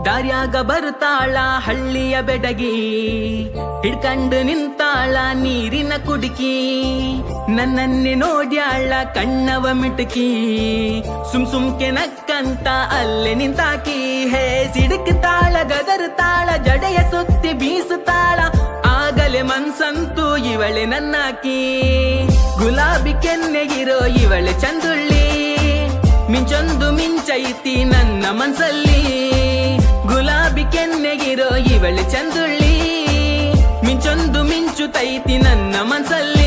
ದಾರ್ಯಾಗ ಬರ್ತಾಳ ಹಳ್ಳಿಯ ಬೆಡಗಿ, ಹಿಡ್ಕಂಡು ನಿಂತಾಳ ನೀರಿನ ಕುಡುಕಿ. ನನ್ನನ್ನೇ ನೋಡ್ಯಾಳ ಕಣ್ಣವ ಮಿಟುಕಿ, ಸುಮ್ಕೆ ನಕ್ಕಂತ ಅಲ್ಲೇ ನಿಂತಾಕಿ. ಹೇ ಸಿಡುಕ್ತಾಳ ಗದರ್ತಾಳ ಜಡೆಯ ಸುತ್ತಿ ಬೀಸುತ್ತಾಳ, ಆಗಲೇ ಮನ್ಸಂತೂ ಇವಳೆ ನನ್ನಾಕಿ. ಗುಲಾಬಿ ಕೆನ್ನೆಗಿರೋ ಇವಳೆ ಚಂದುಳ್ಳಿ, ಮಿಂಚೊಂದು ಮಿಂಚೈತಿ ನನ್ನ ಮನ್ಸಲ್ಲಿ. ಗುಲಾಬಿ ಕೆನ್ನೆಗಿರೋ ಇವಳೆ ಚಂದುಳ್ಳಿ, ಮಿಂಚೊಂದು ಮಿಂಚುತೈತಿ ನನ್ನ ಮನ್ಸಲ್ಲಿ.